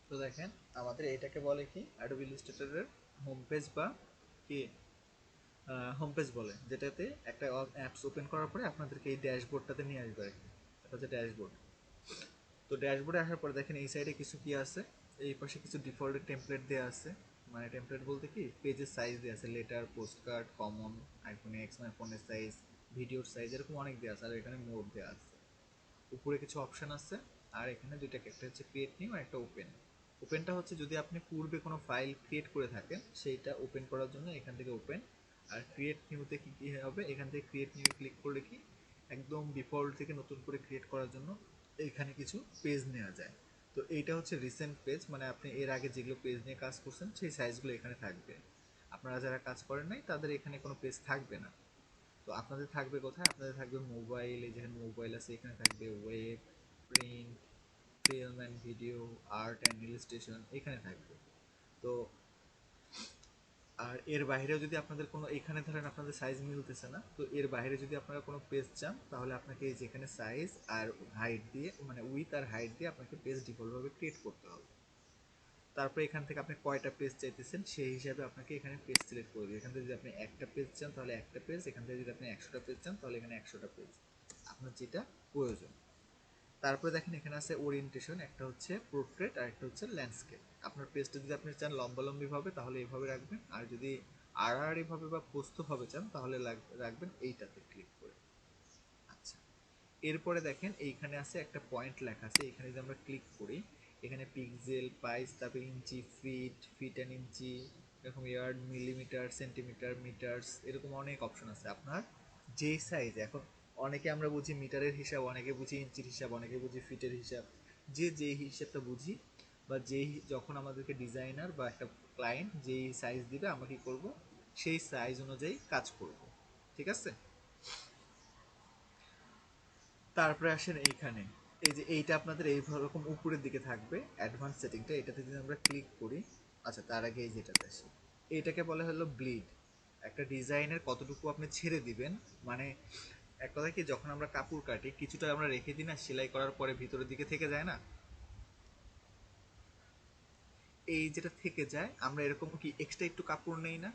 তো দেখেন আমাদের এটাকে বলে কি অ্যাডোবি ইলাস্ট্রেটরের হোম পেজ বা কি হোম পেজ বলে, যেটাতে একটা অ্যাপস ওপেন করার পরে আপনাদেরকে এই ড্যাশবোর্ডটাতে নিয়ে আসবে আর কি। এটা হচ্ছে ড্যাশবোর্ড। তো ড্যাশবোর্ডে আসার পরে দেখেন এই সাইডে কিছু কি আছে, এই পাশে কিছু ডিফল্ট টেমপ্লেট দেওয়া আছে। মানে টেমপ্লেট বলতে কি পেজের সাইজ দেওয়া আছে, letter, post card, common, iPhone x মানে ফোনের সাইজ, ভিডিওর সাইজ, এরকম অনেক দেওয়া আছে। আর এখানে মোড দেওয়া আছে, উপরে কিছু অপশন আছে। আর এখানে দুইটা, একটা হচ্ছে ক্রিয়েট নিউ আর একটা ওপেন। ওপেনটা হচ্ছে যদি আপনি পূর্বে কোনো ফাইল ক্রিয়েট করে থাকেন সেইটা ওপেন করার জন্য এখান থেকে ওপেন। আর ক্রিয়েট নিউতে কি কি হবে, এখান থেকে ক্রিয়েট নিউ ক্লিক করলে কি একদম ডিফল্ট থেকে নতুন করে ক্রিয়েট করার জন্য এইখানে কিছু পেজ নেওয়া যায়। তো এইটা হচ্ছে রিসেন্ট পেজ, মানে আপনি এর আগে যেগুলো পেজ নিয়ে কাজ করছেন সেই সাইজগুলো এখানে থাকবে। আপনারা যারা কাজ করেন নাই তাদের এখানে কোনো পেজ থাকবে না। তো আপনাদের থাকবে কোথায়, আপনাদের থাকবে মোবাইল, এই যেখানে মোবাইল আছে এখানে থাকবে web, print, film and video, art and illustration এখানে থাকবে। তো আর এর বাইরেও যদি আপনাদের কোনো, এখানে ধরেন আপনাদের সাইজ মিলতেছে না, তো এর বাইরে যদি আপনারা কোনো পেজ চান তাহলে আপনাকে এই যেখানে সাইজ আর হাইট দিয়ে, মানে উইথ আর হাইট দিয়ে আপনাকে পেজ ডিফল্টভাবে ক্রিয়েট করতে হবে। তারপরে এখান থেকে আপনি কয়টা পেজ চাইতেছেন সেই হিসাবে আপনাকে এখানে পেজ সিলেক্ট করে দিবে। এখান থেকে যদি আপনি একটা পেজ চান তাহলে একটা পেজ, এখান থেকে যদি আপনি 100টা পেজ চান তাহলে এখানে 100টা পেজ, আপনার যেটা প্রয়োজন। তারপরে দেখেন এখানে আছে ওরিয়েন্টেশন, একটা হচ্ছে পোর্ট্রেট আর একটা হচ্ছে ল্যান্ডস্কেপ। আপনার পেজটা যদি আপনি চান লম্বালম্বি ভাবে তাহলে এইভাবে রাখবেন, আর যদি আড়াআড়ি ভাবে বা পোস্ত ভাবে চান তাহলে রাখবেন এইটাতে ক্লিক করে। আচ্ছা, এরপরে দেখেন এইখানে আছে একটা পয়েন্ট লেখা আছে, এখানে যদি আমরা ক্লিক করি এখানে পিক্সেল, পাইস, তারপরে ইঞ্চি, ফিট, ফিট অ্যান্ড ইঞ্চি, এরকম ইয়ার্ড, মিলিমিটার, সেন্টিমিটার, মিটার্স, এরকম অনেক অপশন আছে। আপনার যেই সাইজ, এখন অনেকে আমরা বুঝি মিটারের হিসাব, অনেকে বুঝি ইঞ্চির হিসাব, অনেকে বুঝি ফিটের হিসাব, যে যেই হিসাবটা বুঝি বা যেই যখন আমাদেরকে ডিজাইনার বা একটা ক্লায়েন্ট যেই সাইজ দিবে আমরা কি করব, সেই সাইজ অনুযায়ী কাজ করব। ঠিক আছে। তারপরে আসেন এইখানে, এই যে এইটা আপনাদের এই রকম উপরের দিকে থাকবে অ্যাডভান্স সেটিংটা, এটাতে যদি আমরা ক্লিক করি। আচ্ছা, তার আগে এই যেটাতে আসি, এইটাকে বলা হলো ব্লিড। একটা ডিজাইনের কতটুকু আপনি ছেড়ে দিবেন, মানে এক কথা কি, যখন আমরা কাপড় কাটি কিছুটা আমরা রেখে দিই না, সেলাই করার পরে ভিতরের দিকে থেকে যায় না, এই যেটা থেকে যায় আমরা এরকম কি এক্সট্রা একটু কাপড় নেই না,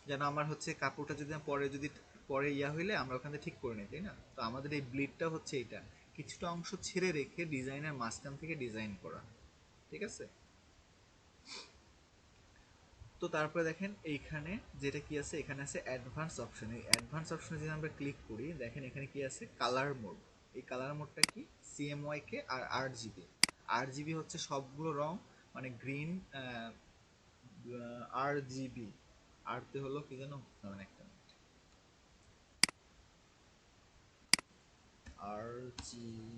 যেন আমার হচ্ছে কাপড়টা যদি পরে যদি পরে ইয়া হইলে আমরা ওখান থেকে ঠিক করে নিই, তাই না? তো আমাদের এই ব্লিডটা হচ্ছে এইটা, কিছুটা অংশ ছেড়ে রেখে ডিজাইনের মাঝখান থেকে ডিজাইন করা। ঠিক আছে। তো তারপরে দেখেন এইখানে যেটা কি আছে, এখানে আছে অ্যাডভান্স অপশন। এই অ্যাডভান্স অপশনে যদি আমরা ক্লিক করি দেখেন এখানে কি আছে, কালার মোড। এই কালার মোডটা কি, সিএমওয়াইকে আর আরজিবি। আরজিবি হচ্ছে সবগুলো রং, মানে গ্রিন, আরজিবি, আরতে হলো কি যেন, মানে একটা আরজিবি,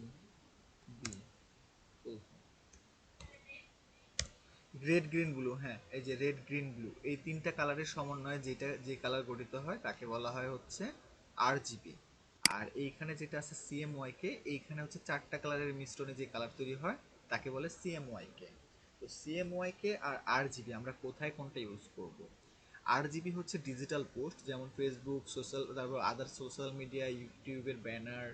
রেড গ্রিন ব্লু, হ্যাঁ এই যে রেড গ্রিন ব্লু, এই তিনটা কালারের সমন্বয়ে যেটা যে কালার গঠিত হয় তাকে বলা হয় হচ্ছে আরজিবি। আর এইখানে যেটা আছে সিএমওয়াই কে, এইখানে হচ্ছে চারটা কালারের মিশ্রণে যে কালার তৈরি হয় তাকে বলে সিএমওয়াই কে। তো সিএমওয়াই কে আর আরজিবি আমরা কোথায় কোনটা ইউজ করব? আরজিবি হচ্ছে ডিজিটাল পোস্ট, যেমন ফেসবুক, সোশ্যাল, তারপর আদার সোশ্যাল মিডিয়া, ইউটিউবের ব্যানার,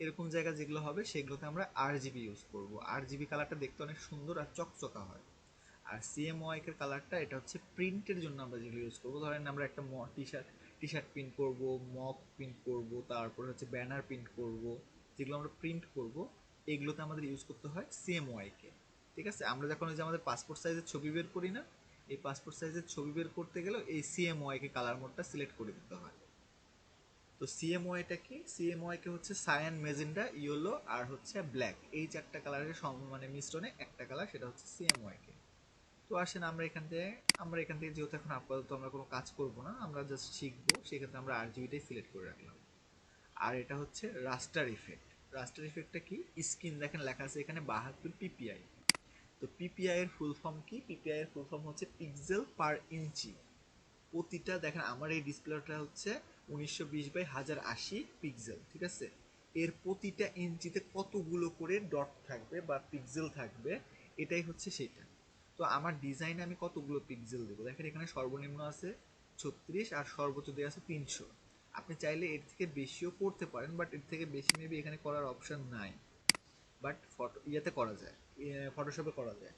এরকম জায়গা যেগুলো হবে সেগুলোতে আমরা আরজিবি ইউজ করব। আরজিবি কালারটা দেখতে অনেক সুন্দর আর চকচকা হয়। আর সিএমওয়াইক এর কালারটা, এটা হচ্ছে প্রিন্টের জন্য আমরা যেগুলো ইউজ করবো, ধরেন আমরা একটা টি শার্ট, প্রিন্ট করব, মক প্রিন্ট করব, তারপর হচ্ছে ব্যানার প্রিন্ট করব, যেগুলো আমরা প্রিন্ট করব এগুলোতে আমাদের ইউজ করতে হয় সিএমওয়াইকে। ঠিক আছে। আমরা যখন ওই যে আমাদের পাসপোর্ট সাইজের ছবি বের করি না, এই পাসপোর্ট সাইজের ছবি বের করতে গেলেও এই সিএমওয়াইকে কালার মোডটা সিলেক্ট করে দিতে হয়। তো সিএমওয়াইটা কি, সিএমওয়াইকে হচ্ছে সায়ান, মেজেন্ডা, ইয়েলো আর হচ্ছে ব্ল্যাক, এই চারটা কালারের মানে মিশ্রণে একটা কালার, সেটা হচ্ছে সিএমওয়াইকে। তো আসেন আমরা এখান থেকে যেহেতু এখন আপাতত আমরা কোনো কাজ করব না, আমরা জাস্ট শিখবো, সেক্ষেত্রে আমরা আরজিবিটাই সিলেক্ট করে রাখলাম। আর এটা হচ্ছে রাস্টার ইফেক্ট। রাস্টার ইফেক্টটা কি, স্ক্রিন দেখেন লেখা আছে এখানে 72 পিপিআই। তো পিপিআই এর ফুল ফর্ম কি, পিপিআই এর ফুল ফর্ম হচ্ছে পিক্সেল পার ইঞ্চি। প্রতিটা দেখেন আমার এই ডিসপ্লেটা হচ্ছে 1920 বাই 1080 পিক্সেল, ঠিক আছে। এর প্রতিটা ইঞ্চিতে কতগুলো করে ডট থাকবে বা পিক্সেল থাকবে, এটাই হচ্ছে সেটা। তো আমার ডিজাইনে আমি কতগুলো পিক্সেল দেবো, দেখেন এখানে সর্বনিম্ন আছে 36 আর সর্বোচ্চ দেওয়া আছে 300। আপনি চাইলে এর থেকে বেশিও করতে পারেন, বাট এর থেকে বেশি মেবি এখানে করার অপশন নাই। বাট ফটো ইয়েতে করা যায়, ফটোশপে করা যায়।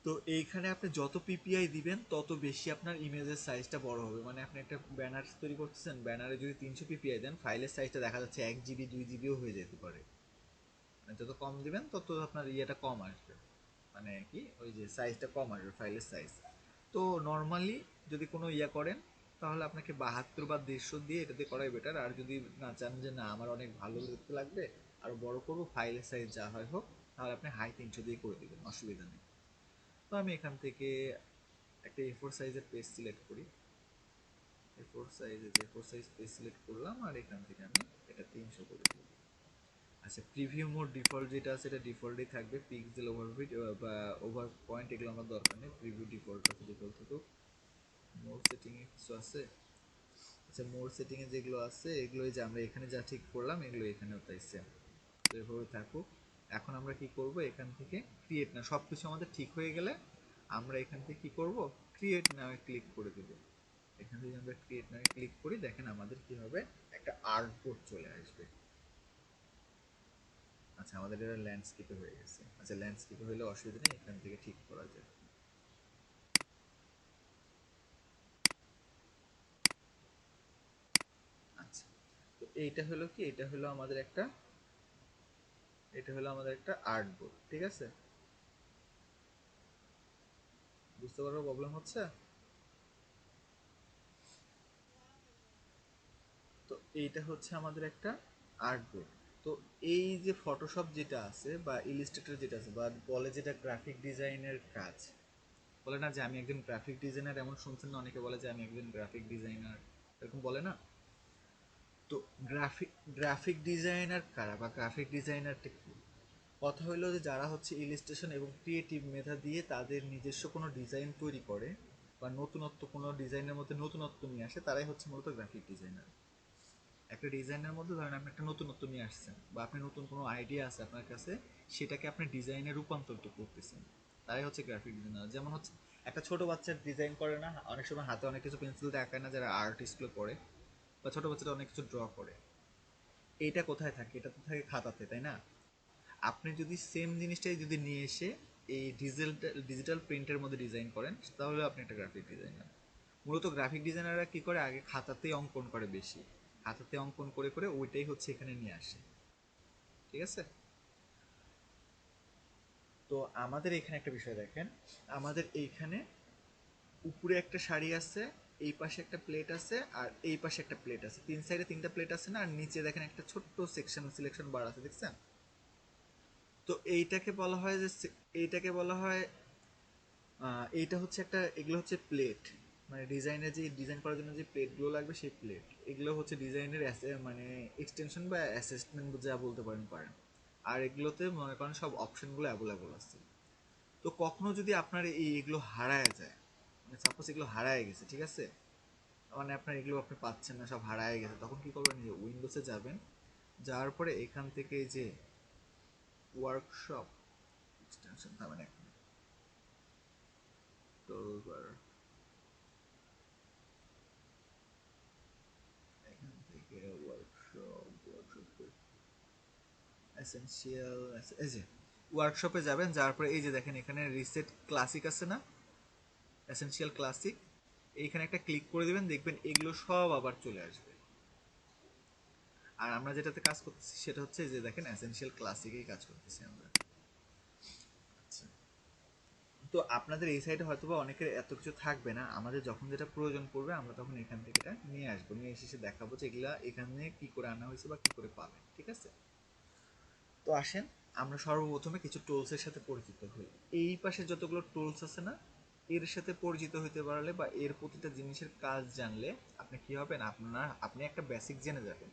তো এইখানে আপনি যত পিপিআই দিবেন তত বেশি আপনার ইমেজের সাইজটা বড় হবে। মানে আপনি একটা ব্যানার তৈরি করতেছেন, ব্যানারে যদি 300 পিপিআই দেন, ফাইলের সাইজটা দেখা যাচ্ছে 1 জিবি 2 জিবিও হয়ে যেতে পারে। মানে যত কম দিবেন তত আপনার ইয়েটা কম আসবে, মানে কি ওই যে সাইজটা কম আসবে, ফাইলের সাইজ। তো নর্মালি যদি কোনো ইয়া করেন তাহলে আপনাকে 72 বা 150 দিয়ে এটাতে করাই বেটার। আর যদি না চান যে না আমার অনেক ভালো দেখতে লাগবে আর বড় করবো, ফাইলের সাইজ যা হয় হোক, তাহলে আপনি হাই 300 দিয়ে করে দেবেন, অসুবিধা নেই। তো আমি এখান থেকে একটা A4 সাইজের পেজ সিলেক্ট করি, A4 সাইজ পেজ সিলেক্ট করলাম, আর এখান থেকে আমি এটা 300 করে দিই। আচ্ছা, প্রিভিউ মোড ডিফল্ট যেটা আছে এটা ডিফল্টই থাকবে, পিক্সেল ওভারফিট বা ওভার পয়েন্ট এগুলো আমার দরকার নেই, প্রিভিউ ডিফল্ট আছে, ডিফল্ট থাকুক। মোড সেটিংয়ে কিছু আছে? আচ্ছা, মোড সেটিংয়ে যেগুলো আছে এগুলো যে আমরা এখানে যা ঠিক করলাম এগুলো এখানেও তাই সেম, তো এভাবে থাকুক। এখন আমরা কি করব, এখান থেকে ক্রিয়েট না, সব কিছু আমাদের ঠিক হয়ে গেলে আমরা এখান থেকে কি করব, ক্রিয়েট নাও ক্লিক করে দেব। এখান থেকে আমরা ক্রিয়েট নাও ক্লিক করি, দেখেন আমাদের কি হবে, একটা আর্টবোর্ড চলে আসবে। আচ্ছা, আমাদের এটা ল্যান্ডস্কেপে হয়ে গেছে। আচ্ছা, ল্যান্ডস্কেপে হলে অসুবিধা নেই, এখান থেকে ঠিক করা যায়। আচ্ছা, তো এইটা হলো কি, এটা হলো আমাদের একটা আর্টবোর্ড, ঠিক আছে? বুঝতে পারবো প্রবলেম হচ্ছে? তো এইটা হচ্ছে আমাদের একটা আর্টবোর্ড। তো এই যে ফটোশপ যেটা আছে বা ইলিস্ট্রেটর যেটা আছে বা বলে যেটা গ্রাফিক ডিজাইনের কাজ, বলে না যে আমি একজন গ্রাফিক ডিজাইনার, এমন শুনছেন না অনেকে বলে যে আমি একজন গ্রাফিক ডিজাইনার, এরকম বলে না? তো গ্রাফিক ডিজাইনার কারা বা গ্রাফিক ডিজাইনারটা কি? কথা হলো যে যারা হচ্ছে ইলিস্ট্রেশন এবং ক্রিয়েটিভ মেথড দিয়ে তাদের নিজস্ব কোনো ডিজাইন তৈরি করে বা নতুনত্ব কোনো ডিজাইনের মধ্যে নতুনত্ব নিয়ে আসে, তারাই হচ্ছে মূলত গ্রাফিক ডিজাইনার। একটা ডিজাইনের মধ্যে ধরেন আপনি একটা নতুনত্ব নিয়ে আসছেন বা আপনি নতুন কোনো আইডিয়া আছে আপনার কাছে, সেটাকে আপনি ডিজাইনে রূপান্তরিত করতেছেন, তারাই হচ্ছে গ্রাফিক ডিজাইনার। যেমন হচ্ছে একটা ছোট বাচ্চার ডিজাইন করে না, অনেক সময় হাতে অনেক কিছু পেন্সিল দিয়ে আঁকায় না যারা আর্টিস্টগুলো করে, বা ছোট বাচ্চারা অনেক কিছু ড্র করে, এইটা কোথায় থাকে? এটা তো থাকে খাতাতে, তাই না? আপনি যদি সেম জিনিসটাই যদি নিয়ে এসে এই ডিজিটাল প্রিন্টের মধ্যে ডিজাইন করেন, তাহলে আপনি একটা গ্রাফিক ডিজাইনার। মূলত গ্রাফিক ডিজাইনাররা কি করে, আগে খাতাতেই অঙ্কন করে, বেশি হাতাতে অঙ্কন করে করে ওইটাই হচ্ছে এখানে নিয়ে আসে, ঠিক আছে? তো আমাদের এখানে একটা বিষয় দেখেন, আমাদের এইখানে উপরে একটা শাড়ি আছে, এই পাশে একটা প্লেট আছে, আর এই পাশে একটা প্লেট আছে, তিন সাইডে তিনটা প্লেট আছে না, আর নিচে দেখেন একটা ছোট্ট সেকশন সিলেকশন বার আছে, দেখছেন? তো এইটাকে বলা হয় যে এইটাকে বলা হয় এইটা হচ্ছে একটা, এগুলো হচ্ছে প্লেট, মানে ডিজাইনের যে ডিজাইন করার জন্য যে প্লেটগুলো লাগবে সেই প্লেট, এগুলো হচ্ছে ডিজাইনের মানে এক্সটেনশন বা অ্যাসেসমেন্ট যা বলতে পারেন। আর এগুলোতে মনে করেন সব অপশনগুলো অ্যাভেলেবল আছে। তো কখনো যদি আপনার এগুলো হারায় যায়, মানে সাপোজ এগুলো হারায় গেছে, ঠিক আছে, মানে আপনার এগুলো আপনি পাচ্ছেন না, সব হারায় গেছে, তখন কি করবেন, যে উইন্ডোজে যাবেন, যাওয়ার পরে এখান থেকে এই যে ওয়ার্কশপ এক্সটেনশন, তার মানে টুলবার, এখান থেকে ওয়ার্কশপ এসেনশিয়াল, এই যে ওয়ার্কশপে যাবেন, যাওয়ার পরে এই যে দেখেন এখানে রিসেট ক্লাসিক আছে না, এসেনশিয়াল ক্লাসিক, এইখানে একটা ক্লিক করে দিবেন, দেখবেন এগুলো সব আবার চলে আসবে। আর আমরা যেটাতে কাজ করতেছি সেটা হচ্ছে যে দেখেন এসেনশিয়াল ক্লাসিকেই কাজ করতেছি আমরা। আচ্ছা, তো আপনাদের এই সাইডে হয়তো বা অনেকের এত কিছু থাকবে না, আমাদের যখন যেটা প্রয়োজন পড়বে আমরা তখন এখান থেকে এটা নিয়ে আসবো, নিয়ে এসে দেখাবো যে এগুলা এখানে কি করে আনা হয়েছে বা কি করে পাবেন, ঠিক আছে? তো আসেন আমরা সর্বপ্রথমে কিছু টুলসের সাথে পরিচিত হই। এই পাশে যতগুলো টুলস আছে না, এর সাথে পরিচিত হইতে পারলে বা এর প্রতিটা জিনিসের কাজ জানলে আপনি কি হবেন, আপনি একটা বেসিক জেনে যাবেন।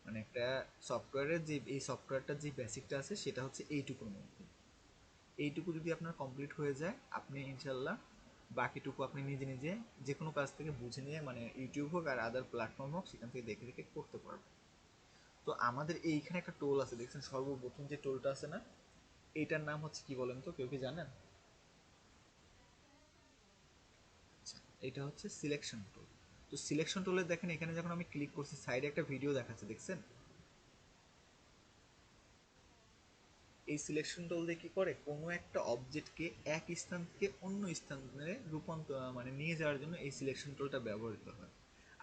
মানে একটা সফটওয়্যারের যে এই সফটওয়্যারটার যে বেসিকটা আছে সেটা হচ্ছে এইটুকুর মধ্যে। এইটুকু যদি আপনার কমপ্লিট হয়ে যায়, আপনি ইনশাল্লাহ বাকিটুকু আপনি নিজে নিজে যে কোনো কাজ থেকে বুঝে নিয়ে, মানে ইউটিউব হোক আর আদার প্ল্যাটফর্ম হোক, সেখান থেকে দেখে দেখে করতে পারবেন। তো আমাদের এইখানে একটা টোল আছে, দেখছেন সর্বপ্রথম যে টোলটা আছে না, এইটার নাম হচ্ছে কি বলেন তো, কেউ কি জানেন? আচ্ছা, এটা হচ্ছে সিলেকশন টুল। তো সিলেকশন টুলে দেখেন এখানে যখন আমি ক্লিক করছি সাইডে একটা ভিডিও দেখাচ্ছে, দেখছেন? এই সিলেকশন টুল দিয়ে কি করে, কোনো একটা অবজেক্টকে এক স্থান থেকে অন্য স্থানে রূপান্তর মানে নিয়ে যাওয়ার জন্য এই সিলেকশন টুলটা ব্যবহৃত হয়।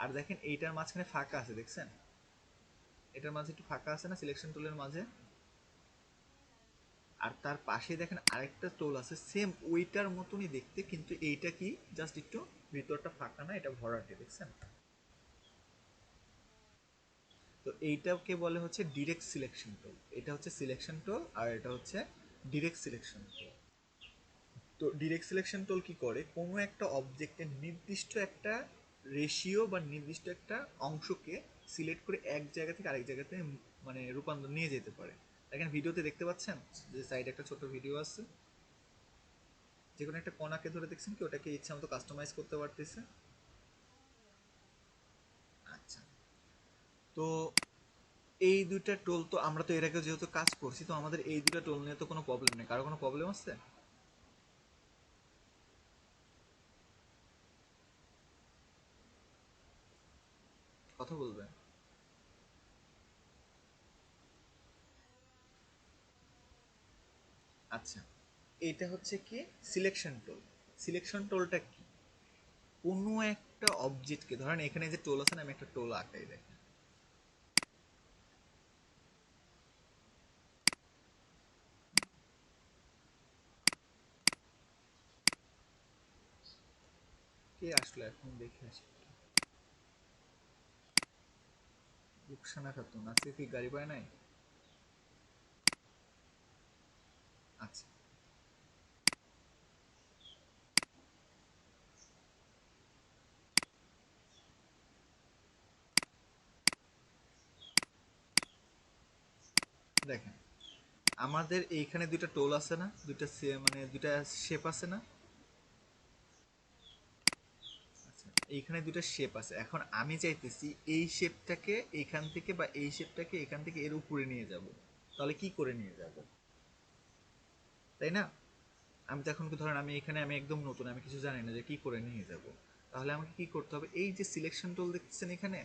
আর দেখেন এইটার মাঝখানে ফাঁকা আছে, দেখছেন এটার মাঝে একটু ফাঁকা আছে না সিলেকশন টুলের মাঝে? আর তার পাশে দেখেন আরেকটা টুল আছে সেম ওইটার মতনই দেখতে, কিন্তু এইটা কি জাস্ট একটু ভিতরটা ফাঁকা না, এটা ভরাটে, দেখছেন? তো এইটাকে বলে হচ্ছে ডিরেক্ট সিলেকশন টুল। এটা হচ্ছে সিলেকশন টুল আর এটা হচ্ছে ডিরেক্ট সিলেকশন টুল। তো ডিরেক্ট সিলেকশন টুল কি করে, কোনো একটা অবজেক্টের নির্দিষ্ট একটা রেশিও বা নির্দিষ্ট একটা অংশকে সিলেক্ট করে এক জায়গা থেকে আরেক জায়গাতে মানে রূপান্তর নিয়ে যেতে পারে। দেখেন ভিডিওতে দেখতে পাচ্ছেন যে সাইডে একটা ছোট ভিডিও আছে, যে কোনো একটা কণাকে ধরে দেখছেন কি ওটাকে ইচ্ছা মতো কাস্টমাইজ করতে পারতেছে। আচ্ছা, তো এই দুইটা টোল তো আমরা তো এর আগে যেহেতু কাজ করছি, তো আমাদের এই দুইটা টোল নিয়ে তো কোনো প্রবলেম নেই। কারো কোনো প্রবলেম আছে? কথা বলবেন। আচ্ছা, এইটা হচ্ছে কি সিলেকশন টোল। সিলেকশন টোলটা কি, কোনো একটা অবজেক্টকে ধরেন এখানে যে টোল আছে না, আমি একটা টোল আঁকাই দেখেন। কে আসলো এখন দেখে আসি। রুকসানা খাতুন আজকে কি গাড়ি পায় নাই? আচ্ছা, দেখেন আমাদের এইখানে দুইটা টোল আছে না, দুইটা মানে দুইটা শেপ আছে না। আচ্ছা, এইখানে দুটো শেপ আছে, এখন আমি চাইতেছি এই শেপটাকে এইখান থেকে বা এই শেপটাকে এখান থেকে এর উপরে নিয়ে যাব। তাহলে কি করে নিয়ে যাব, তাই না? আমি তো এখন ধরেন আমি এখানে আমি একদম নতুন, আমি কিছু জানি না যে কি করে নিয়ে যাব। তাহলে আমাকে কি করতে হবে, এই যে সিলেকশন টুল দেখতেছেন এখানে,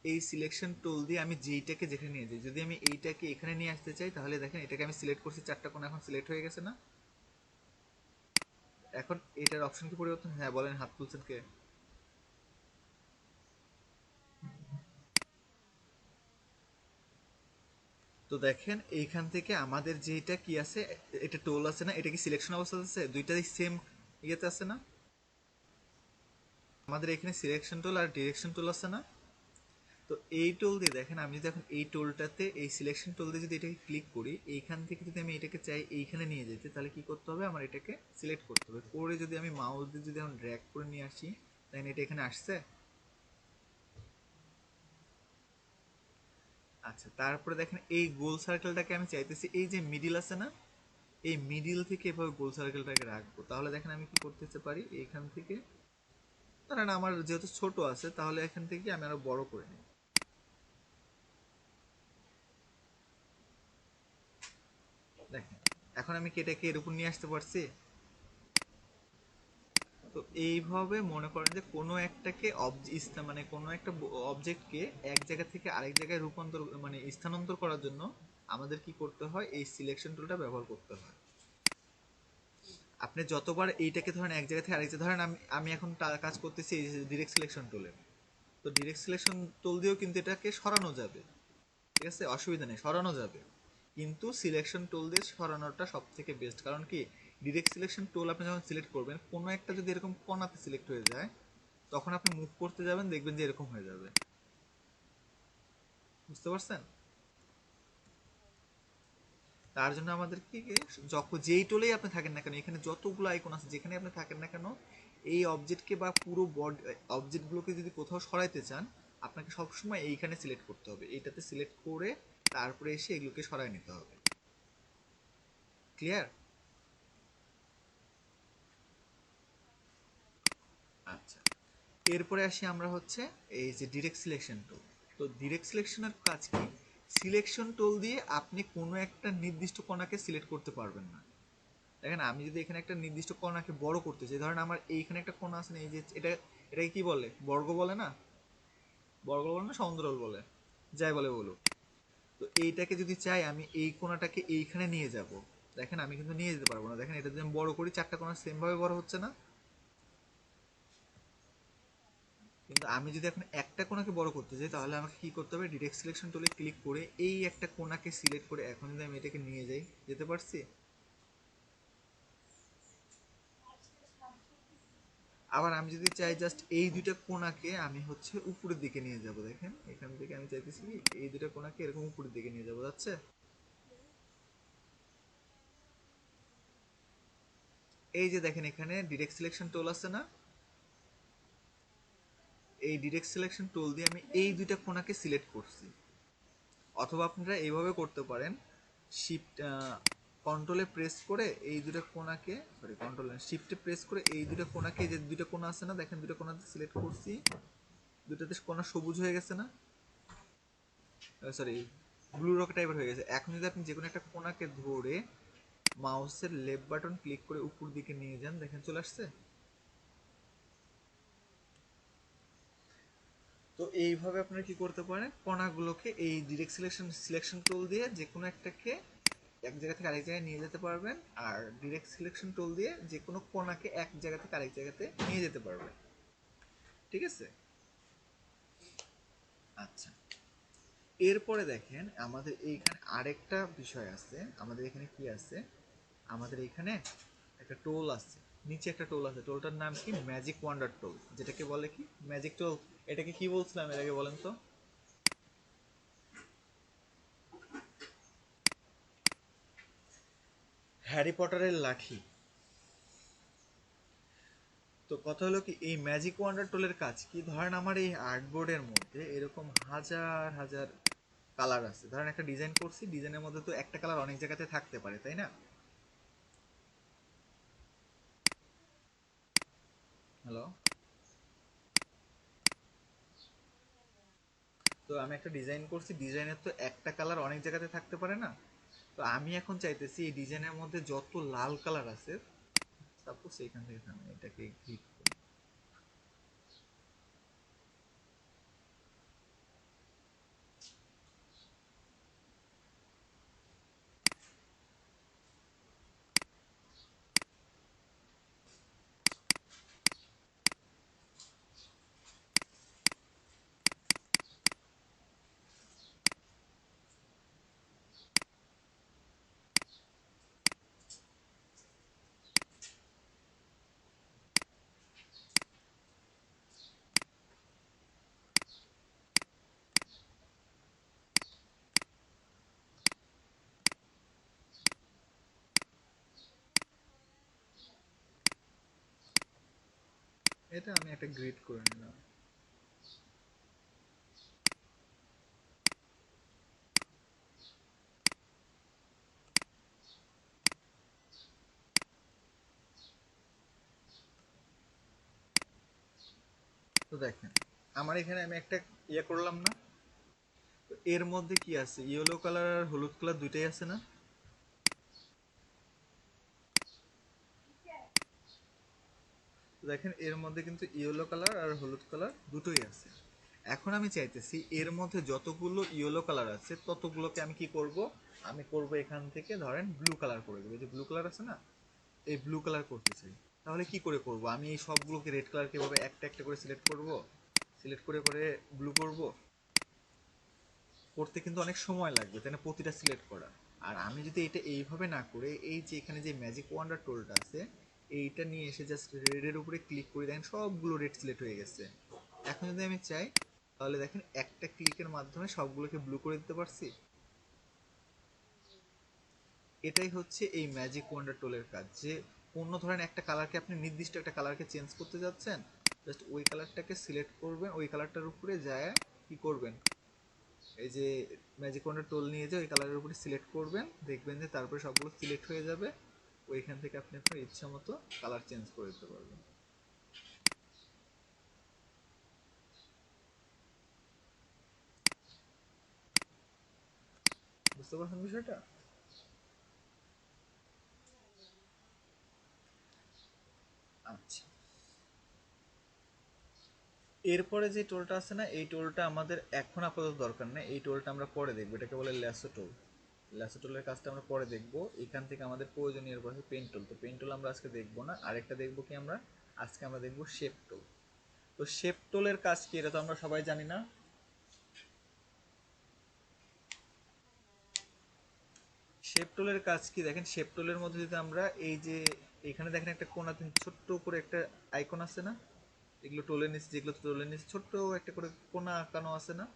এই সিলেকশন টুল দিয়ে আমি যেইটাকে যেখানে নিয়ে যাই, যদি আমি এইটাকে এখানে নিয়ে আসতে চাই তাহলে দেখেন এটাকে আমি সিলেক্ট করছি, চারটা কোণ এখন সিলেক্ট হয়ে গেছে না? এখন এটার অপশন কি পরিবর্তন, হ্যাঁ বলেন, হাত তুলছেন কে? তো দেখেন এইখান থেকে আমাদের যেটা কি আছে, এটা টোল আছে না, এটা কি সিলেকশন অবস্থা আছে, দুইটাই সেম ইয়েতে আছে না? আমাদের এখানে সিলেকশন টোল আর ডিরেকশন টোল আছে না? তো এই টোল দিয়ে দেখেন আমি যদি এখন এই টোলটাতে এই সিলেকশন টোল দিয়ে যদি এটাকে ক্লিক করি, এইখান থেকে যদি আমি এটাকে চাই এইখানে নিয়ে যেতে, তাহলে কি করতে হবে, আমার এটাকে সিলেক্ট করতে হবে, করে যদি আমি মাউস দিয়ে যদি এখন ড্র্যাগ করে নিয়ে আসি, তাই এটা এখানে আসছে। আচ্ছা, তারপরে দেখেন এই গোল সার্কেলটাকে আমি চাইতেছি এই যে মিডিল আছে না, এই মিডিল থেকে এভাবে গোল সার্কেলটাকে রাখবো। তাহলে দেখেন আমি কি করতে পারি, এইখান থেকে ধরেন আমার যেহেতু ছোট আছে তাহলে এখান থেকে আমি আরো বড় করে নিই। দেখেন এখন আমি কেটেকে এর উপর নিয়ে আসতে পারছি। তো এইভাবে মনে করেন যে কোনো একটাকে মানে কোনো একটা অবজেক্টকে এক জায়গা থেকে আরেক জায়গায় রূপান্তর মানে স্থানান্তর করার জন্য আমাদের কি করতে হয়, এই সিলেকশন টুলটা ব্যবহার করতে হয়। আপনি যতবার এইটাকে ধরেন এক জায়গা থেকে আরেক জায়গায়, ধরেন আমি আমি এখন কাজ করতেছি এই ডিরেক্ট সিলেকশন টুলে, তো ডিরেক্ট সিলেকশন টুল দিয়েও কিন্তু এটাকে সরানো যাবে, ঠিক আছে, অসুবিধা নেই, সরানো যাবে। কিন্তু সিলেকশন টুল দিয়ে সরানোটা সব থেকে বেস্ট, কারণ কি ডিরেক্ট সিলেকশন টুল আপনি যখন সিলেক্ট করবেন কোনো একটা যদি এরকম কোণাতে সিলেক্ট হয়ে যায়, তখন আপনি মুভ করতে যাবেন দেখবেন যে এরকম হয়ে যাবে। বুঝতে পারছেন? তার জন্য আমাদের কি যখন যেই টোলেই আপনি থাকেন না কেন, এখানে যতগুলো আইকন আছে যেখানে আপনি থাকেন না কেন, এই অবজেক্টকে বা পুরো বডি অবজেক্টগুলোকে যদি কোথাও সরাইতে চান, আপনাকে সবসময় এইখানে সিলেক্ট করতে হবে, এইটাতে সিলেক্ট করে তারপরে এসে এগুলোকে সরাই নিতে হবে। ক্লিয়ার? আচ্ছা, এরপরে আসি আমরা হচ্ছে এই যে ডিরেক্ট সিলেকশন টুল। তো ডিরেক্ট সিলেকশনের কাজ কি, সিলেকশন টুল দিয়ে আপনি কোনো একটা নির্দিষ্ট কণাকে সিলেক্ট করতে পারবেন না। দেখেন আমি যদি এখানে একটা নির্দিষ্ট কণাকে বড় করতে চাই, ধরেন আমার এইখানে একটা কোণা আছে না, এই যে এটা, এটাকে কি বলে, বর্গ বলে না, বর্গ বলে না সমান্তরাল বলে, যাই বলে বলুক। তো এইটাকে যদি চাই আমি এই কোণাটাকে এইখানে নিয়ে যাব, দেখেন আমি কিন্তু নিয়ে যেতে পারবো না। দেখেন এটা যদি আমি বড় করি, চারটা কোণা সেম ভাবে বড় হচ্ছে না? কিন্তু আমি যদি এখন একটা কোণাকে বড় করতে চাই, তাহলে আমাকে কি করতে হবে? ডিরেক্ট সিলেকশন টুলে ক্লিক করে এই একটা কোণাকে সিলেক্ট করে এখন যদি আমি এটাকে নিয়ে যাই, যেতে পারছি? আবার আমি যদি চাই জাস্ট এই দুইটা কোণাকে আমি হচ্ছে উপরের দিকে নিয়ে যাব, দেখেন এখান থেকে আমি চাইতেছি কি এই দুইটা কোণাকে এরকম উপরের দিকে নিয়ে যাব, যাচ্ছে? এই যে দেখেন এখানে ডিরেক্ট সিলেকশন টুল আছে না, এই ডিরেক্ট সিলেকশন টুল দিয়ে আমি এই দুইটা কোণাকে সিলেক্ট করছি। অথবা আপনারা এইভাবে করতে পারেন, শিফট কন্ট্রোলে প্রেস করে এই দুটো কোণাকে, সরি কন্ট্রোলে শিফটে প্রেস করে এই দুটো কোণাকে, যে দুটো কোণা আছে না, দেখেন দুটো কোণাতে সিলেক্ট করছি, দুটোতে কোণা সবুজ হয়ে গেছে না, সরি ব্লু রক টাইপের হয়ে গেছে। এখন যদি আপনি যে কোনো একটা কোণাকে ধরে মাউসের লেফট বাটন ক্লিক করে উপর দিকে নিয়ে যান, দেখেন চলে আসছে। তো এইভাবে আপনারা কি করতে পারেন, কণাগুলোকে এই ডিরেক্ট সিলেকশন সিলেকশন টুল দিয়ে যে কোনো একটাকে এক জায়গা থেকে আরেক জায়গায় নিয়ে যেতে পারবেন, আর ডিরেক্ট সিলেকশন টুল দিয়ে যে কোনো কোণাকে এক জায়গা থেকে আরেক জায়গাতে নিয়ে যেতে পারবেন। ঠিক আছে? আচ্ছা, এরপরে দেখেন আমাদের এইখানে আরেকটা বিষয় আছে। আমাদের এখানে কি আছে? আমাদের এখানে একটা টোল আছে, নিচে একটা টোল আছে, টোলটার নাম কি? ম্যাজিক ওয়ান্ডার টোল, যেটাকে বলে কি ম্যাজিক টোল। এটাকে কি বলছিলাম এর আগে বলেন তো? হ্যারি পটারের লাঠি। তো কথা হলো কি, এই ম্যাজিক ওয়ান্ডার টোলের কাজ কি? ধরেন আমার এই আর্টবোর্ডের মধ্যে এরকম হাজার হাজার কালার আছে, ধরেন একটা ডিজাইন করছি, ডিজাইনের মধ্যে তো একটা কালার অনেক জায়গাতে থাকতে পারে, তাই না? হ্যালো? তো আমি একটা ডিজাইন করছি, ডিজাইনের তো একটা কালার অনেক জায়গাতে থাকতে পারে না? তো আমি এখন চাইতেছি এই ডিজাইনের মধ্যে যত লাল কালার আছে, সাপোজ এইখান থেকে আমি এটাকে ক্লিক করি, এটা আমি একটা গ্রিড করে নিলাম। তো দেখেন আমার এখানে আমি একটা ইয়ে করলাম না? তো এর মধ্যে কি আছে? ইয়েলো কালার আর হলুদ কালার দুইটাই আছে না? তো দেখেন এর মধ্যে কিন্তু ইয়েলো কালার আর হলুদ কালার দুটোই আছে। এখন আমি চাইতেছি এর মধ্যে যতগুলো ইয়েলো কালার আছে ততগুলোকে আমি কি করব? আমি করব এখান থেকে ধরেন ব্লু কালার করে দেবো, এই যে ব্লু কালার আছে না, এই ব্লু কালার করতে চাই। তাহলে কি করে করব? আমি এই সবগুলোকে রেড কালার কিভাবে একটা একটা করে সিলেক্ট করব, সিলেক্ট করে করে ব্লু করব? করতে কিন্তু অনেক সময় লাগবে, তাই না, প্রতিটা সিলেক্ট করা। আর আমি যদি এটা এইভাবে না করে এই যে এখানে যে ম্যাজিক ওয়ান্ডার টোলটা আছে, এইটা নিয়ে এসে জাস্ট রেডের উপরে ক্লিক করে দেন, সবগুলো রেড সিলেক্ট হয়ে গেছে। এখন যদি আমি চাই, তাহলে দেখেন একটা ক্লিকের মাধ্যমে সবগুলোকে ব্লু করে দিতে পারছি। এটাই হচ্ছে এই ম্যাজিক ওয়ান্ডার টোলের কাজ, যে অন্য ধরেন একটা কালারকে আপনি নির্দিষ্ট একটা কালারকে চেঞ্জ করতে যাচ্ছেন, জাস্ট ওই কালারটাকে সিলেক্ট করবেন, ওই কালারটার উপরে যায় কি করবেন, এই যে ম্যাজিক ওয়ান্ডার টোল নিয়ে যে ওই কালারের উপরে সিলেক্ট করবেন, দেখবেন যে তারপরে সবগুলো সিলেক্ট হয়ে যাবে। ওইখান থেকে আপনি আপনার ইচ্ছা মতো কালার চেঞ্জ করে দিতে পারবেন। বুঝতে পারছেন বিষয়টা? আচ্ছা, এরপরে যে টোলটা আছে না, এই টোলটা আমাদের এখন আপাতত দরকার নেই, এই টোলটা আমরা পরে দেখবো, এটাকে বলে ল্যাসো টোল। ল্যাসো টোলের কাজটা আমরা পরে দেখবো। এখান থেকে আমাদের প্রয়োজনীয় এরপর পেন টোল, তো পেন টোল আমরা আজকে দেখবো না। আরেকটা দেখবো কি আমরা, আজকে আমরা দেখবো শেপ টোল। তো শেপ টোলের কাজ কি এটা তো আমরা সবাই জানি না। শেপ টোলের কাজ কি দেখেন, শেপ টোলের মধ্যে যদি আমরা এই যে এখানে দেখেন একটা কোনাতে ছোট্ট করে একটা আইকন আছে না, এগুলো টোলের নিচে, যেগুলো টোলের নিচে ছোট্ট একটা করে কোনা আঁকানো আছে না,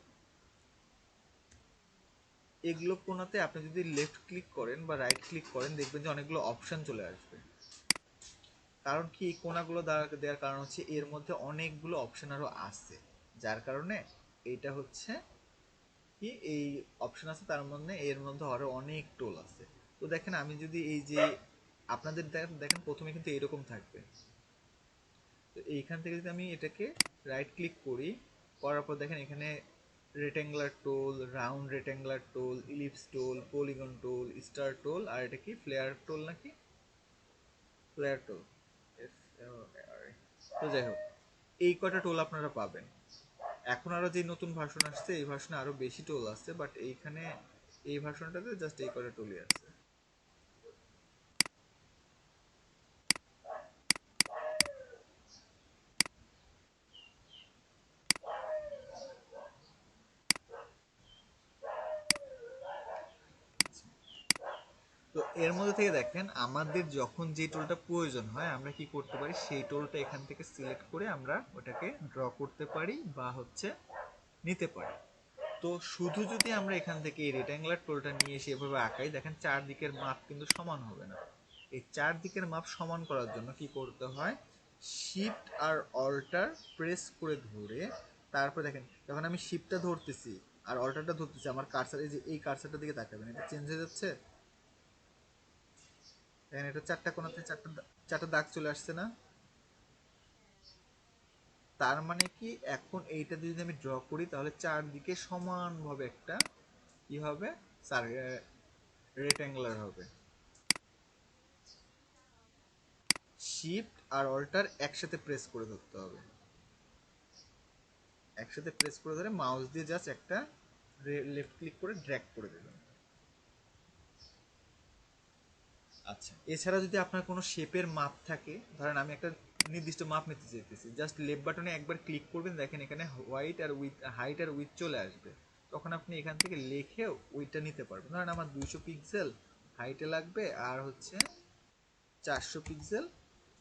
এগুলো কোনাতে আপনি যদি লেফট ক্লিক করেন বা রাইট ক্লিক করেন দেখবেন যে অনেকগুলো অপশন চলে আসবে। কারণ কি, এই কোনাগুলো দেওয়ার কারণ হচ্ছে এর মধ্যে অনেকগুলো অপশন আরো আছে, যার কারণে এইটা হচ্ছে কি, এই অপশন আছে তার মধ্যে, এর মধ্যে আরো অনেক টোল আছে। তো দেখেন আমি যদি এই যে আপনাদের দেখেন প্রথমে কিন্তু এরকম থাকবে, তো এইখান থেকে যদি আমি এটাকে রাইট ক্লিক করি, করার পর দেখেন এখানে rectangular tool, round rectangular tool, ellipse tool, polygon tool, star tool, আর এটা কি ফ্লেয়ার টোল নাকি, ফ্লেয়ার টোল, তো যাই হোক এই কটা টোল আপনারা পাবেন। এখন আরো যে নতুন ভার্সন আসছে এই ভার্সনে আরো বেশি টোল আছে, বাট এইখানে এই ভার্সনটাতে জাস্ট এই কটা টোলই আছে। তো এর মধ্যে থেকে দেখেন আমাদের যখন যে টোলটা প্রয়োজন হয় আমরা কি করতে পারি, সেই টোলটা এখান থেকে সিলেক্ট করে আমরা ওটাকে ড্র করতে পারি বা হচ্ছে নিতে পারি। তো শুধু যদি আমরা এখান থেকে এই রেক্ট্যাঙ্গুলার টোলটা নিয়ে এসে এভাবে আঁকাই, দেখেন চারদিকের মাপ কিন্তু সমান হবে না। এই চারদিকের মাপ সমান করার জন্য কি করতে হয়, শিফট আর অল্টার প্রেস করে ধরে, তারপর দেখেন যখন আমি শিফটটা ধরতেছি আর অল্টারটা ধরতেছি, আমার কার্সার, এই যে এই কার্সারটার দিকে তাকাবেন, এটা চেঞ্জ হয়ে যাচ্ছে। দেখেন এটা চারটা কোণাতে চারটা চারটা দাগ চলে আসছে না। তার মানে কি, এখন এইটা যদি আমি ড্র করি তাহলে চারদিকে সমানভাবে একটা কি হবে, রেক্ট্যাঙ্গুলার হবে। শিফট আর অল্টার একসাথে প্রেস করে ধরতে হবে, একসাথে প্রেস করে ধরে মাউস দিয়ে জাস্ট একটা লেফট ক্লিক করে ড্র্যাগ করে দেবেন। আচ্ছা, এছাড়া যদি আপনার কোনো শেপের মাপ থাকে, ধরেন আমি একটা নির্দিষ্ট মাপ নিতে চাইতেছি, জাস্ট লেফট বাটনে একবার ক্লিক করবেন, দেখেন এখানে হোয়াইট আর উইথ, হাইট আর উইথ চলে আসবে। তখন আপনি এখান থেকে লিখে ওইটা নিতে পারবেন। ধরেন আমার 200 পিক্সেল হাইটে লাগবে আর হচ্ছে 400 পিক্সেল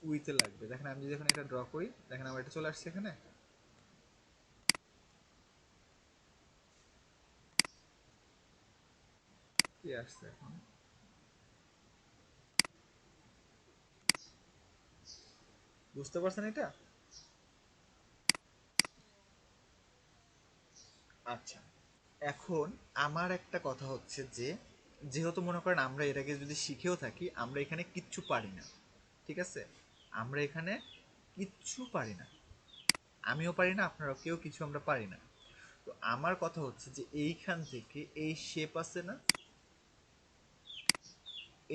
উইথে লাগবে। দেখেন আমি যদি এখন এটা ড্র করি, দেখেন আমার এটা চলে আসছে এখানে, কি আসছে এখন, বুঝতে পারছেন এটা? আচ্ছা, এখন আমার একটা কথা হচ্ছে যে, যেহেতু মনে করেন আমরা এর আগে যদি শিখেও থাকি, আমরা এখানে কিচ্ছু পারি না, ঠিক আছে, আমরা এখানে কিচ্ছু পারি না, আমিও পারি না, আপনারাও কেউ কিছু আমরা পারি না। তো আমার কথা হচ্ছে যে এইখান থেকে এই শেপ আছে না,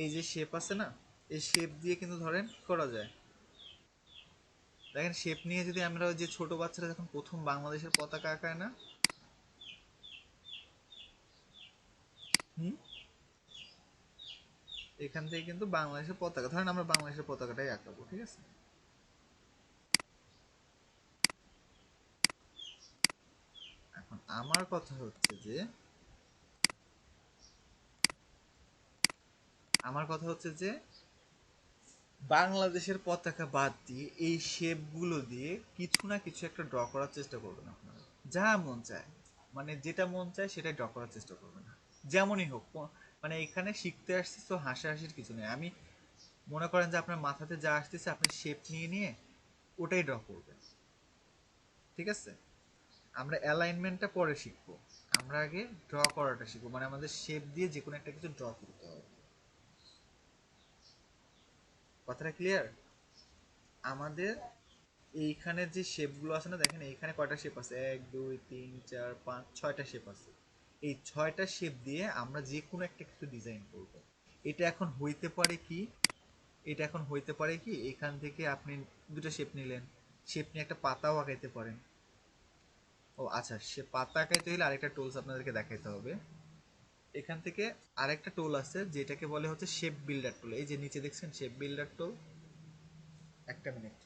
এই যে শেপ আছে না, এই শেপ দিয়ে কিন্তু ধরেন কি করা যায়, দেখেন শেপ নিয়ে যদি আমরা ওই যে ছোট বাচ্চারা যখন প্রথম বাংলাদেশের পতাকা আঁকায় না, হুম, এখান থেকে কিন্তু বাংলাদেশের পতাকা, ধরেন আমরা বাংলাদেশের পতাকাটাই আঁকাবো, ঠিক আছে। এখন আমার কথা হচ্ছে যে, আমার কথা হচ্ছে যে বাংলাদেশের পতাকা বাদ দিয়ে এই শেপগুলো দিয়ে কিছু না কিছু একটা ড্র করার চেষ্টা করবেন আপনারা, যা মন চায়, মানে যেটা মন চায় সেটাই ড্র করার চেষ্টা করবেন, যেমনই হোক। মানে এখানে শিখতে আসছি তো হাসাহাসির কিছু নেই। আমি মনে করেন যে আপনার মাথাতে যা আসতেছে আপনি শেপ নিয়ে নিয়ে ওটাই ড্র করবেন, ঠিক আছে। আমরা অ্যালাইনমেন্টটা পরে শিখবো, আমরা আগে ড্র করাটা শিখবো, মানে আমাদের শেপ দিয়ে যে কোনো একটা কিছু ড্র করতে হবে। কথাটা ক্লিয়ার? আমাদের এইখানে যে শেপগুলো আছে না, দেখেন এইখানে কয়টা শেপ আছে, 1 2 3 4 5 6টা শেপ আছে। এই 6টা শেপ দিয়ে আমরা যে কোনো একটা কিছু ডিজাইন করব। এটা এখন হইতে পারে কি, এটা এখন হইতে পারে কি, এখান থেকে আপনি দুটো শেপ নিলেন, শেপ নিয়ে একটা পাতাও আঁকাইতে পারেন, ও আচ্ছা, সে পাতা আঁকাইতে হলে আরেকটা টুলস আপনাদেরকে দেখাইতে হবে। এখান থেকে আরেকটা টুল আছে যেটাকে বলে হচ্ছে শেপ বিল্ডার টুল। এই যে নিচে দেখছেন শেপ বিল্ডার টুল। একটা মিনিট।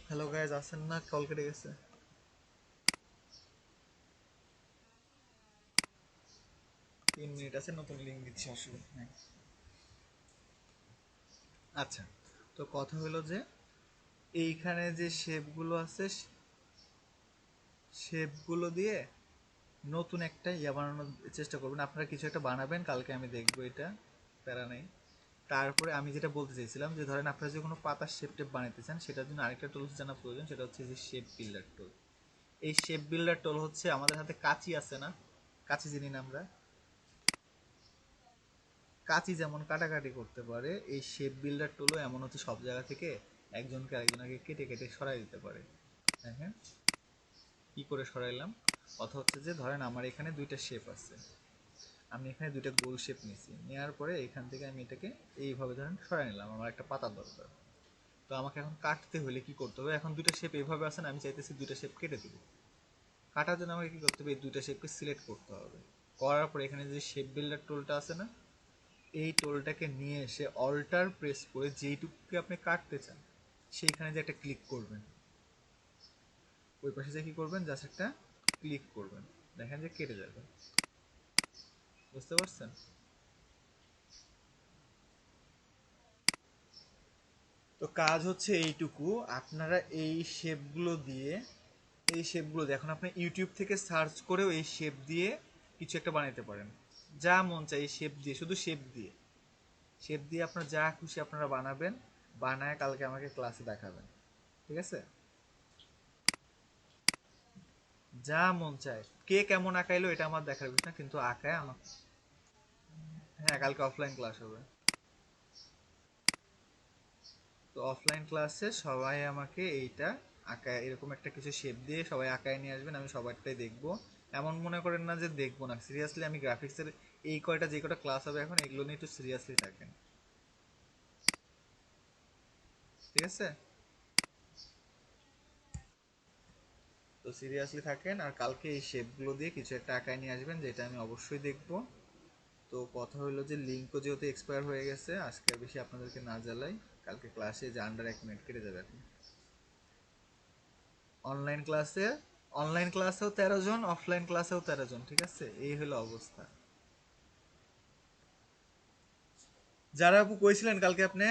হ্যালো গাইজ, আছেন না? কল কেটে গেছে। 3 মিনিট আছে, নতুন লিঙ্ক দিচ্ছি, অসুবিধা নেই। আচ্ছা, তো কথা হলো যে এইখানে যে শেপগুলো আছে, শেপগুলো দিয়ে নতুন একটা ইয়া বানানোর চেষ্টা করবেন। আপনারা কিছু একটা বানাবেন, কালকে আমি দেখবো, এটা প্যারা নেই। তারপরে আমি যেটা বলতে চাইছিলাম যে ধরেন আপনারা যে কোনো পাতার শেপ টেপ বানাইতে চান, সেটার জন্য আরেকটা টুলস জানা প্রয়োজন, সেটা হচ্ছে যে শেপ বিল্ডার টুল। এই শেপ বিল্ডার টুল হচ্ছে, আমাদের হাতে কাঁচি আছে না, কাঁচি চিনি না আমরা? কাঁচি যেমন কাটাকাটি করতে পারে, এই শেপ বিল্ডার টুলও এমন হচ্ছে সব জায়গা থেকে একজনকে আরেকজনকে কেটে কেটে সরাই দিতে পারে। দেখেন কি করে সরাইলাম। কথা হচ্ছে যে ধরেন আমার এখানে দুইটা শেপ আছে, আমি এখানে দুইটা গোল শেপ নিয়েছি, নেওয়ার পরে এখান থেকে আমি এটাকে এইভাবে ধরেন সরাই নিলাম, আমার একটা পাতা দরকার। তো আমাকে এখন কাটতে হলে কি করতে হবে, এখন দুইটা শেপ এইভাবে আছে না, আমি চাইতেছি দুইটা শেপ কেটে দেবো। কাটার জন্য আমাকে কি করতে হবে, এই দুইটা শেপকে সিলেক্ট করতে হবে। করার পরে এখানে যে শেপ বিল্ডার টুলটা আছে না, এই টুলটাকে নিয়ে এসে অল্টার প্রেস করে যেইটুকুকে আপনি কাটতে চান সেইখানে যে একটা ক্লিক করবেন, ওই পাশে যে কি করবেন, জাস্ট একটা ক্লিক করবেন, দেখেন যে কেটে যাবে। বুঝতে পারছেন? তো কাজ হচ্ছে এইটুকু, আপনারা এই শেপগুলো দিয়ে এখন আপনি ইউটিউব থেকে সার্চ করেও এই শেপ দিয়ে কিছু একটা বানাইতে পারেন। যা মন চাই এই শেপ দিয়ে, শুধু শেপ দিয়ে আপনার যা খুশি আপনারা বানাবেন, বানায় কালকে আমাকে ক্লাসে দেখাবেন। ঠিক আছে? যা মন চায়, কে কেমন আঁকাইলো এটা আমার দেখার বিষয় না, কিন্তু আঁকায় আমার। হ্যাঁ, কালকে অফলাইন ক্লাস হবে। তো অফলাইন ক্লাসে সবাই আমাকে এইটা আঁকায়, এরকম একটা কিছু শেপ দিয়ে সবাই আঁকায় নিয়ে আসবেন, আমি সবারটাই দেখবো। এমন মনে করেন না যে দেখবো না, সিরিয়াসলি আমি গ্রাফিক্সের এই কয়টা যে কয়টা ক্লাস হবে এখন এগুলো নিয়ে একটু সিরিয়াসলি থাকেন। ঠিক আছে? তো সিরিয়াসলি থাকেন, আর কালকে এই শেপগুলো দিয়ে কিছু একটা আঁকায় নিয়ে আসবেন, যেটা আমি অবশ্যই দেখবো। তো কথা হলো যে লিঙ্কও যেহেতু এক্সপায়ার হয়ে গেছে, আজকে আর বেশি আপনাদেরকে না জ্বালাই। কালকে ক্লাসে যে আন্ডার 1 মিনিট কেটে যাবে এখন। অনলাইন ক্লাসে অনলাইন ক্লাসেও 13 জন, অফলাইন ক্লাসেও 13 জন। ঠিক আছে, এই হলো অবস্থা। যারা আপু কইছিলেন কালকে আপনি